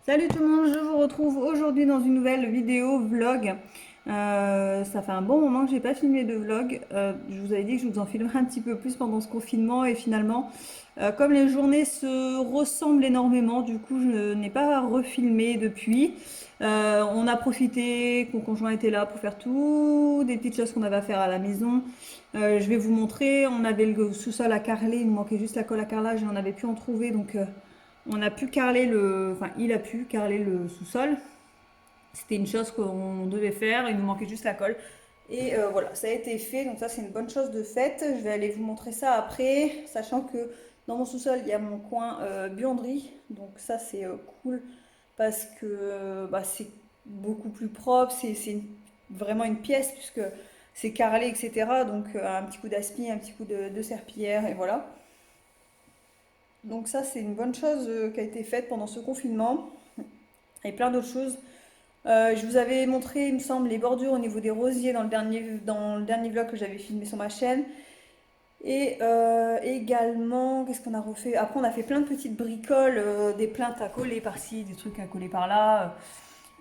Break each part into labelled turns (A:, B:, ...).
A: Salut tout le monde, je vous retrouve aujourd'hui dans une nouvelle vidéo vlog. Ça fait un bon moment que j'ai pas filmé de vlog. Je vous avais dit que je vous en filmerai un petit peu plus pendant ce confinement et finalement, comme les journées se ressemblent énormément, du coup je n'ai pas refilmé depuis. On a profité que mon conjoint était là pour faire tout, des petites choses qu'on avait à faire à la maison. Je vais vous montrer, on avait le sous-sol à carreler, il nous manquait juste la colle à carrelage et on avait pu en trouver donc on a pu carreler enfin il a pu carreler le sous-sol. C'était une chose qu'on devait faire, il nous manquait juste la colle. Et voilà, ça a été fait, donc ça c'est une bonne chose de faite. Je vais aller vous montrer ça après, sachant que dans mon sous-sol il y a mon coin buanderie, donc ça c'est cool parce que bah, c'est beaucoup plus propre, vraiment une pièce puisque c'est carrelé, etc. Donc un petit coup d'aspi, un petit coup de serpillière et voilà. Donc ça c'est une bonne chose qui a été faite pendant ce confinement et plein d'autres choses. Je vous avais montré, il me semble, les bordures au niveau des rosiers dans le dernier vlog que j'avais filmé sur ma chaîne. Et également, qu'est-ce qu'on a refait? Après, on a fait plein de petites bricoles, des plaintes à coller par-ci, des trucs à coller par-là.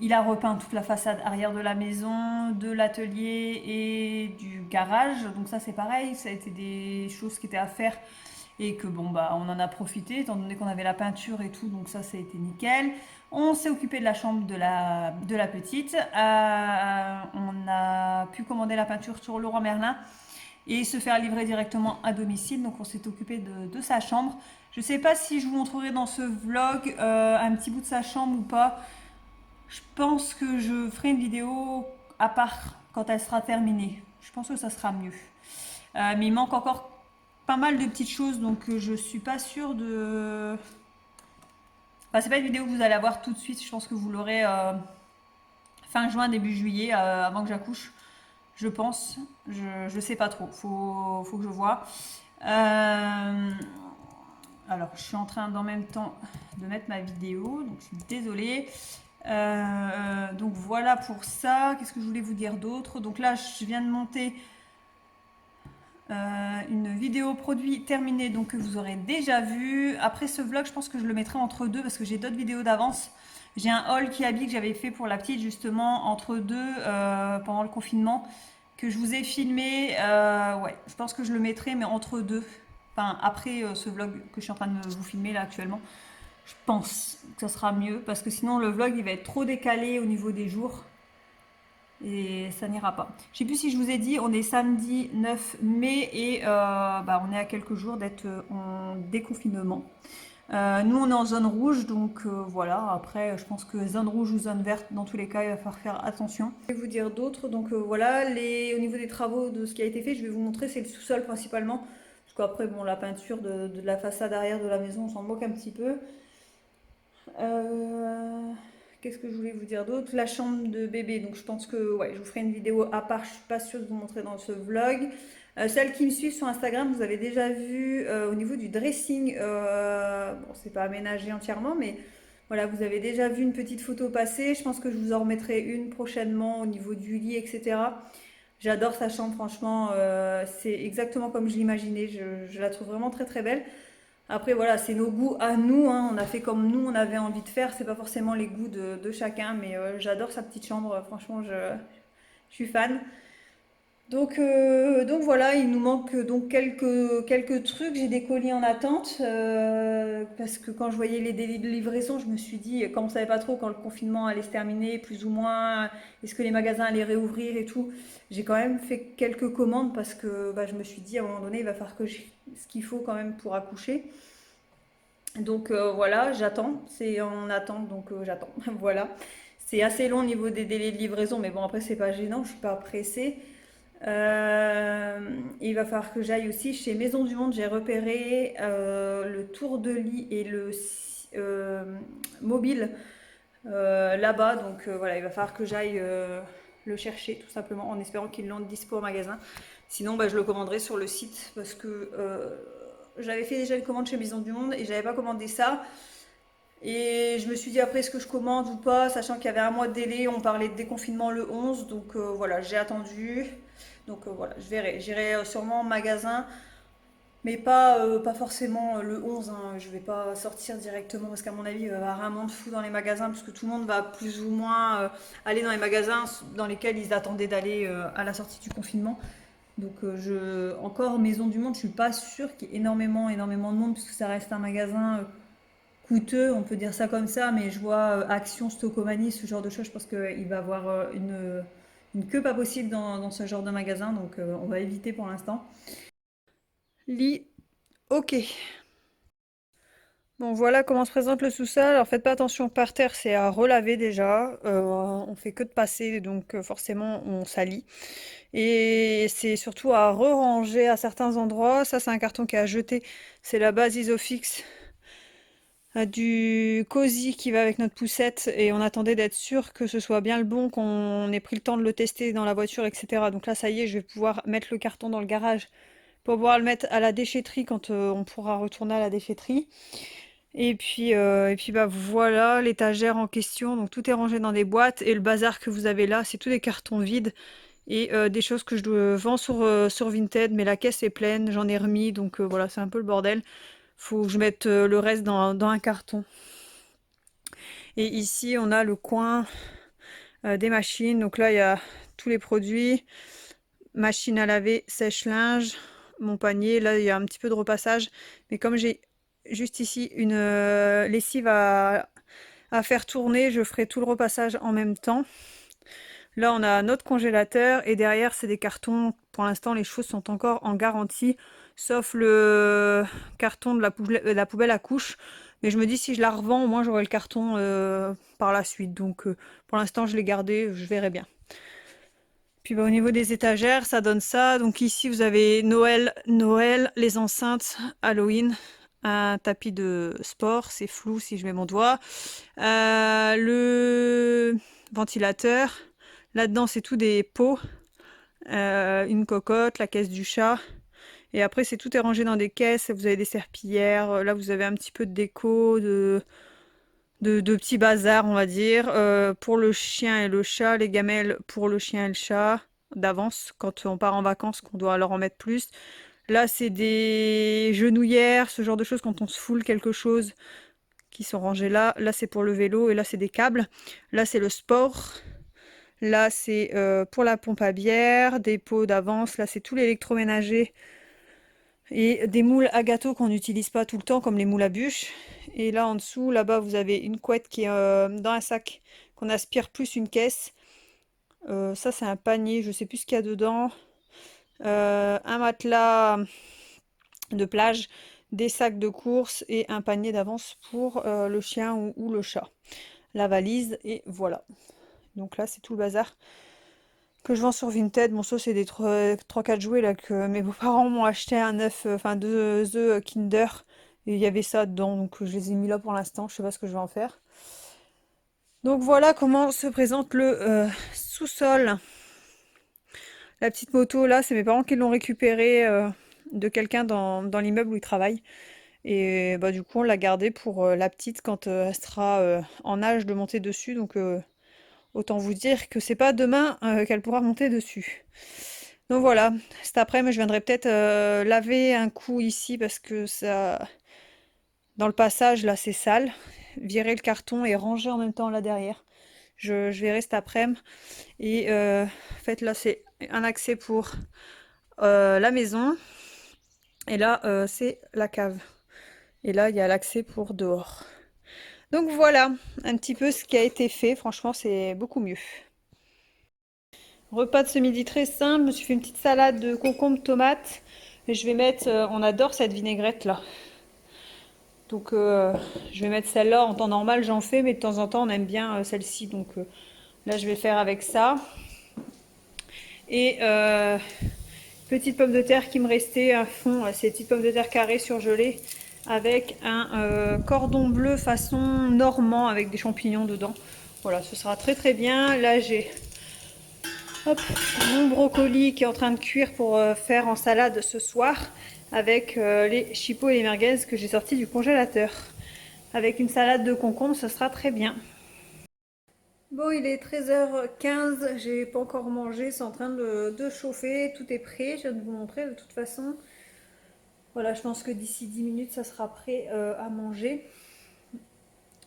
A: Il a repeint toute la façade arrière de la maison, de l'atelier et du garage. Donc ça, c'est pareil, ça a été des choses qui étaient à faire et que bon bah on en a profité étant donné qu'on avait la peinture et tout, donc ça a été nickel. On s'est occupé de la chambre de la petite. On a pu commander la peinture sur Leroy Merlin et se faire livrer directement à domicile. Donc on s'est occupé de sa chambre. Je sais pas si je vous montrerai dans ce vlog un petit bout de sa chambre ou pas. Je pense que je ferai une vidéo à part quand elle sera terminée. Je pense que ça sera mieux. Mais il manque encore pas mal de petites choses, donc je suis pas sûre de. Enfin, c'est pas une vidéo que vous allez avoir tout de suite. Je pense que vous l'aurez fin juin, début juillet, avant que j'accouche. Je pense. Je sais pas trop. Faut que je vois. Euh, alors, je suis en train d'en même temps de mettre ma vidéo, donc je suis désolée. Donc voilà pour ça. Qu'est-ce que je voulais vous dire d'autre? Donc là, je viens de monter une vidéo produit terminée, donc que vous aurez déjà vu. Après ce vlog, je pense que je le mettrai entre deux parce que j'ai d'autres vidéos d'avance. J'ai un haul qui habille que j'avais fait pour la petite justement entre deux pendant le confinement que je vous ai filmé. Ouais, je pense que je le mettrai mais entre deux. Enfin après ce vlog que je suis en train de vous filmer là actuellement. Je pense que ça sera mieux parce que sinon le vlog il va être trop décalé au niveau des jours et ça n'ira pas. Je sais plus si je vous ai dit, on est samedi 9 mai et bah, on est à quelques jours d'être en déconfinement. Nous on est en zone rouge donc voilà, après je pense que zone rouge ou zone verte dans tous les cas il va falloir faire attention. Je vais vous dire d'autres, donc voilà, au niveau des travaux de ce qui a été fait, je vais vous montrer, c'est le sous-sol principalement. Parce qu'après bon la peinture de la façade arrière de la maison on s'en moque un petit peu. Euh, Qu'est-ce que je voulais vous dire d'autre? La chambre de bébé. Donc je pense que ouais, je vous ferai une vidéo à part. Je suis pas sûre de vous montrer dans ce vlog. Celles qui me suivent sur Instagram, vous avez déjà vu au niveau du dressing. Bon, c'est pas aménagé entièrement, mais voilà, vous avez déjà vu une petite photo passer. Je pense que je vous en remettrai une prochainement au niveau du lit, etc. J'adore sa chambre, franchement. C'est exactement comme je l'imaginais. Je la trouve vraiment très très belle. Après, voilà, c'est nos goûts à nous, hein. On a fait comme nous, on avait envie de faire. C'est pas forcément les goûts de chacun, mais j'adore sa petite chambre. Franchement, je suis fan. Donc voilà, il nous manque donc quelques trucs. J'ai des colis en attente parce que quand je voyais les délais de livraison, je me suis dit, quand on savait pas trop quand le confinement allait se terminer, plus ou moins, est-ce que les magasins allaient réouvrir et tout, j'ai quand même fait quelques commandes parce que bah, je me suis dit à un moment donné, il va falloir que j'ai ce qu'il faut quand même pour accoucher. Donc voilà, j'attends, c'est en attente, donc j'attends. Voilà. C'est assez long au niveau des délais de livraison, mais bon, après, c'est pas gênant, je suis pas pressée. Euh, il va falloir que j'aille aussi chez Maison du Monde. J'ai repéré le tour de lit et le euh, mobile là-bas. Donc voilà, il va falloir que j'aille le chercher tout simplement en espérant qu'ils l'ont dispo au magasin. Sinon, bah, je le commanderai sur le site parce que j'avais fait déjà une commande chez Maison du Monde et j'avais pas commandé ça. Et je me suis dit après est-ce que je commande ou pas, sachant qu'il y avait un mois de délai, on parlait de déconfinement le 11, donc voilà, j'ai attendu. Donc voilà, je verrai. J'irai sûrement en magasin. Mais pas forcément le 11, hein. Je vais pas sortir directement parce qu'à mon avis, il va y avoir un monde fou dans les magasins parce que tout le monde va plus ou moins aller dans les magasins dans lesquels ils attendaient d'aller à la sortie du confinement. Donc encore Maison du Monde, je suis pas sûre qu'il y ait énormément de monde puisque ça reste un magasin coûteux, on peut dire ça comme ça, mais je vois Action, Stocomanie, ce genre de choses, je pense qu'il va y avoir une queue pas possible dans ce genre de magasin, donc on va éviter pour l'instant. Lit, ok. Bon, voilà comment se présente le sous-sol. Alors faites pas attention par terre, c'est à relaver déjà. On fait que de passer, donc forcément on salit. Et c'est surtout à re-ranger à certains endroits. Ça, c'est un carton qui est à jeter. C'est la base Isofix du cosy qui va avec notre poussette. Et on attendait d'être sûr que ce soit bien le bon, qu'on ait pris le temps de le tester dans la voiture, etc. Donc là, ça y est, je vais pouvoir mettre le carton dans le garage pour pouvoir le mettre à la déchetterie quand on pourra retourner à la déchetterie. Et puis bah voilà l'étagère en question. Donc tout est rangé dans des boîtes et le bazar que vous avez là, c'est tous des cartons vides et des choses que je vends sur Vinted, mais la caisse est pleine, j'en ai remis, donc voilà, c'est un peu le bordel. Faut que je mette le reste dans un carton. Et ici, on a le coin des machines. Donc là, il y a tous les produits. Machine à laver, sèche-linge, mon panier. Là, il y a un petit peu de repassage. Mais comme j'ai juste ici une lessive à faire tourner, je ferai tout le repassage en même temps. Là, on a notre congélateur et derrière, c'est des cartons. Pour l'instant, les choses sont encore en garantie, sauf le carton de la poubelle à couches. Mais je me dis, si je la revends, au moins j'aurai le carton par la suite. Donc, pour l'instant, je l'ai gardé, je verrai bien. Puis bah, au niveau des étagères, ça donne ça. Donc ici, vous avez Noël, les enceintes, Halloween, un tapis de sport, c'est flou si je mets mon doigt. Le ventilateur. Là-dedans, c'est tout des pots, une cocotte, la caisse du chat. Et après, c'est tout est rangé dans des caisses. Vous avez des serpillères. Là, vous avez un petit peu de déco, de petits bazars, on va dire. Pour le chien et le chat, les gamelles pour le chien et le chat d'avance quand on part en vacances, qu'on doit leur en mettre plus. Là, c'est des genouillères, ce genre de choses quand on se foule quelque chose qui sont rangés là. Là, c'est pour le vélo et là, c'est des câbles. Là, c'est le sport. Là, c'est pour la pompe à bière, des pots d'avance. Là, c'est tout l'électroménager et des moules à gâteau qu'on n'utilise pas tout le temps, comme les moules à bûches. Et là, en dessous, là-bas, vous avez une couette qui est dans un sac qu'on aspire plus une caisse. Ça, c'est un panier, je sais plus ce qu'il y a dedans. Un matelas de plage, des sacs de course et un panier d'avance pour le chien ou le chat. La valise, et voilà. Donc là, c'est tout le bazar que je vends sur Vinted. Bon, ça, c'est des 3-4 jouets là que mes beaux-parents m'ont acheté un œuf, enfin deux œufs Kinder. Et il y avait ça dedans, donc je les ai mis là pour l'instant. Je sais pas ce que je vais en faire. Donc voilà comment se présente le sous-sol. La petite moto là, c'est mes parents qui l'ont récupérée de quelqu'un dans l'immeuble où ils travaillent. Et bah du coup, on l'a gardée pour la petite quand elle sera en âge de monter dessus. Donc autant vous dire que c'est pas demain qu'elle pourra monter dessus. Donc voilà, cet après-midi, je viendrai peut-être laver un coup ici parce que ça, dans le passage là, c'est sale. Virer le carton et ranger en même temps là derrière. Je verrai cet après-midi. Et en fait, là, c'est un accès pour la maison. Et là, c'est la cave. Et là, il y a l'accès pour dehors. Donc voilà, un petit peu ce qui a été fait. Franchement, c'est beaucoup mieux. Repas de ce midi très simple. Je me suis fait une petite salade de concombre, tomates. Et je vais mettre, on adore cette vinaigrette là. Donc je vais mettre celle-là. En temps normal, j'en fais, mais de temps en temps, on aime bien celle-ci. Donc là, je vais faire avec ça. Et petite pomme de terre qui me restait à fond. Ces petites pommes de terre carrées surgelées avec un cordon bleu façon normand avec des champignons dedans. Voilà, ce sera très très bien. Là, j'ai mon brocoli qui est en train de cuire pour faire en salade ce soir avec les chipots et les merguez que j'ai sortis du congélateur. Avec une salade de concombre, ce sera très bien. Bon, il est 13h15, j'ai pas encore mangé, c'est en train de chauffer, tout est prêt, je viens de vous montrer de toute façon. Voilà, je pense que d'ici 10 minutes, ça sera prêt à manger.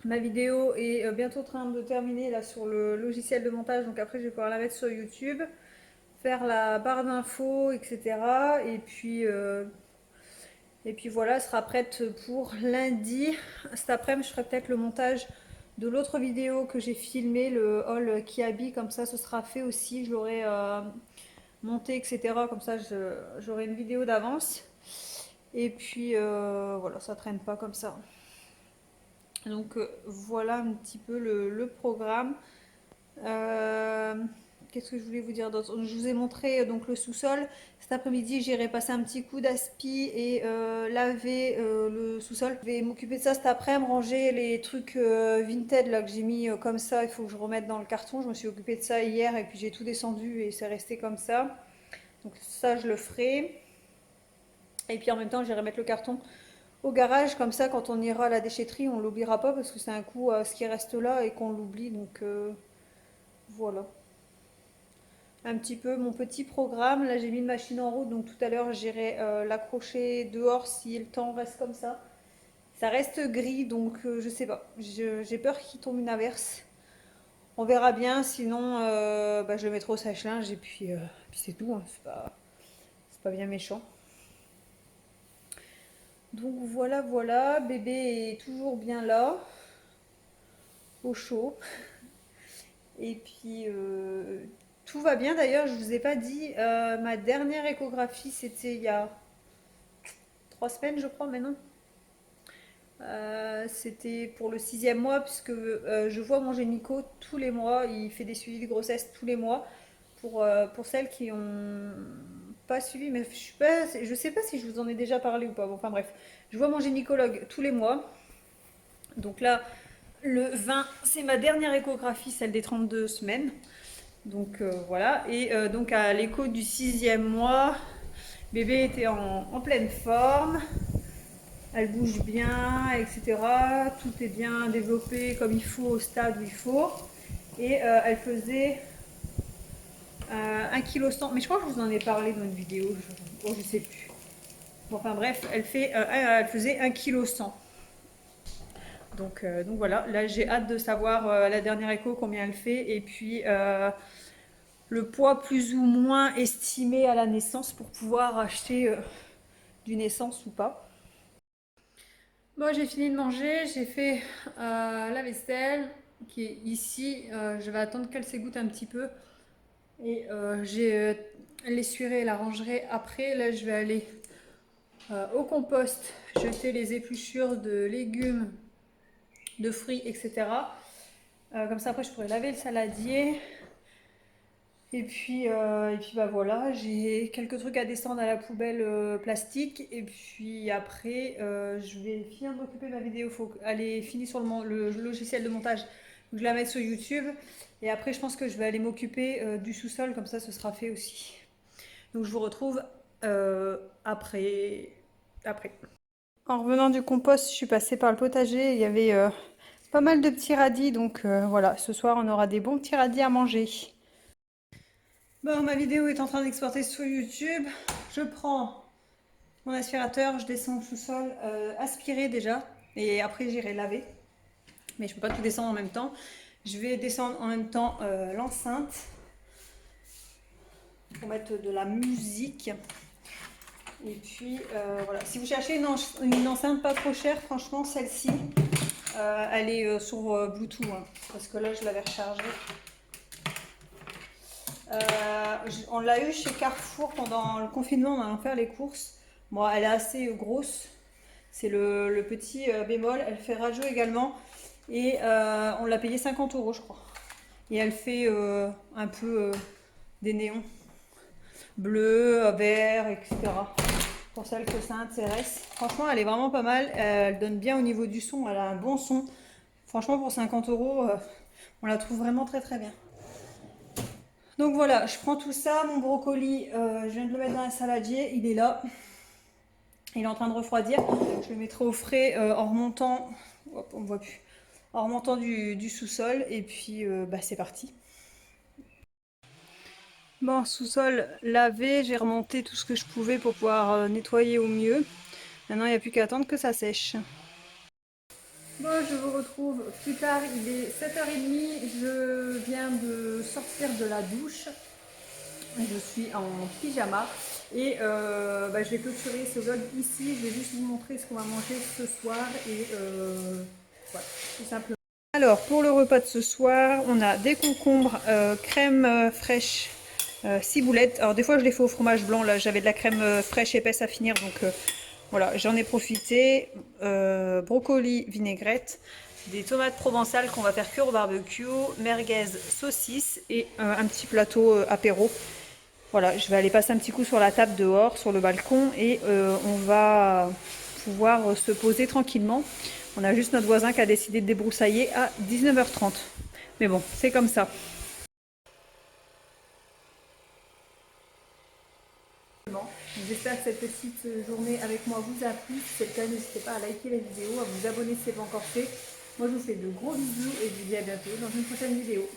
A: Ma vidéo est bientôt en train de terminer là sur le logiciel de montage, donc après je vais pouvoir la mettre sur YouTube, faire la barre d'infos, etc. Et puis voilà, elle sera prête pour lundi. Cet après-midi, je ferai peut-être le montage de l'autre vidéo que j'ai filmé, le haul Kiabi, comme ça ce sera fait aussi, je l'aurai monté, etc. Comme ça j'aurai une vidéo d'avance. Et puis voilà, ça traîne pas comme ça. Donc voilà un petit peu le programme. Euh, Qu'est-ce que je voulais vous dire d'autre? Je vous ai montré donc le sous-sol. Cet après-midi, j'irai passer un petit coup d'aspi et laver le sous-sol. Je vais m'occuper de ça cet après-midi, ranger les trucs Vinted là que j'ai mis comme ça. Il faut que je remette dans le carton. Je me suis occupée de ça hier et puis j'ai tout descendu et c'est resté comme ça. Donc ça, je le ferai. Et puis en même temps, j'irai mettre le carton au garage. Comme ça, quand on ira à la déchetterie, on l'oubliera pas parce que c'est un coup ce qui reste là et qu'on l'oublie. Donc voilà. Un petit peu mon petit programme. Là, j'ai mis une machine en route, donc tout à l'heure, j'irai l'accrocher dehors si le temps reste comme ça. Ça reste gris, donc je sais pas. J'ai peur qu'il tombe une averse. On verra bien, sinon bah, je le mettrai au sèche-linge et puis c'est tout, hein. C'est pas bien méchant. Donc voilà, voilà. Bébé est toujours bien là, au chaud. Et puis tout va bien d'ailleurs, je vous ai pas dit, ma dernière échographie c'était il y a 3 semaines je crois maintenant. C'était pour le 6e mois, puisque je vois mon gynéco tous les mois. Il fait des suivis de grossesse tous les mois. Pour celles qui ont pas suivi, mais je sais pas si je vous en ai déjà parlé ou pas. Bon, enfin bref, je vois mon gynécologue tous les mois. Donc là, le 20, c'est ma dernière échographie, celle des 32 semaines. Donc voilà. Et donc à l'écho du 6e mois, bébé était en pleine forme. Elle bouge bien, etc. Tout est bien développé comme il faut au stade où il faut. Et elle faisait 1,1 kg. Mais je crois que je vous en ai parlé dans une vidéo. Je sais plus. Bon, enfin bref, elle faisait 1,1 kg. Donc voilà, là j'ai hâte de savoir la dernière écho combien elle fait. Et puis le poids plus ou moins estimé à la naissance pour pouvoir acheter du naissance ou pas. Bon, j'ai fini de manger, j'ai fait la vaisselle qui est ici. Je vais attendre qu'elle s'égoutte un petit peu. Et j'ai l'essuierai et la rangerai après. Là, je vais aller au compost, jeter les épluchures de légumes, de fruits, etc. Comme ça, après, je pourrai laver le saladier. Et puis bah voilà, j'ai quelques trucs à descendre à la poubelle plastique. Et puis après, je vais finir de m'occuper de ma vidéo. Il faut aller finir sur le logiciel de montage. Donc, je la mets sur YouTube. Et après, je pense que je vais aller m'occuper du sous-sol. Comme ça, ce sera fait aussi. Donc je vous retrouve après. En revenant du compost, je suis passée par le potager. Il y avait pas mal de petits radis. Donc voilà, ce soir, on aura des bons petits radis à manger. Bon, ma vidéo est en train d'exporter sur YouTube. Je prends mon aspirateur, je descends au sous-sol, aspirer déjà, et après j'irai laver. Mais je peux pas tout descendre en même temps. Je vais descendre en même temps l'enceinte pour mettre de la musique. Et puis voilà. Si vous cherchez une enceinte pas trop chère, franchement celle-ci, elle est sur Bluetooth, hein, parce que là je l'avais rechargée. On l'a eu chez Carrefour pendant le confinement, en allant faire les courses. Bon, elle est assez grosse. C'est le petit bémol. Elle fait radio également. Et on l'a payé 50 euros, je crois. Et elle fait un peu des néons. Bleu, vert, etc. Pour celle que ça intéresse. Franchement, elle est vraiment pas mal. Elle donne bien au niveau du son. Elle a un bon son. Franchement, pour 50 euros, on la trouve vraiment très très bien. Donc voilà, je prends tout ça, mon brocoli, je viens de le mettre dans un saladier, il est là. Il est en train de refroidir. Je le mettrai au frais en remontant, hop, on ne voit plus, en remontant du sous-sol. Et puis bah, c'est parti. Bon, sous-sol lavé, j'ai remonté tout ce que je pouvais pour pouvoir nettoyer au mieux. Maintenant, il n'y a plus qu'à attendre que ça sèche. Bon, je vous retrouve plus tard, il est 7h30, je viens de sortir de la douche, je suis en pyjama et je vais clôturer ce vlog ici, je vais juste vous montrer ce qu'on va manger ce soir et voilà, tout simplement. Alors, pour le repas de ce soir, on a des concombres, crème fraîche, ciboulette. Alors, des fois, je les fais au fromage blanc. Là, j'avais de la crème fraîche épaisse à finir, donc voilà, j'en ai profité. Brocoli vinaigrette, des tomates provençales qu'on va faire cuire au barbecue, merguez saucisse et un petit plateau apéro. Voilà, je vais aller passer un petit coup sur la table dehors, sur le balcon et on va pouvoir se poser tranquillement. On a juste notre voisin qui a décidé de débroussailler à 19h30. Mais bon, c'est comme ça. J'espère que cette petite journée avec moi vous a plu. Si c'est le cas, n'hésitez pas à liker la vidéo, à vous abonner si ce n'est pas encore fait. Moi, je vous fais de gros bisous et je vous dis à bientôt dans une prochaine vidéo.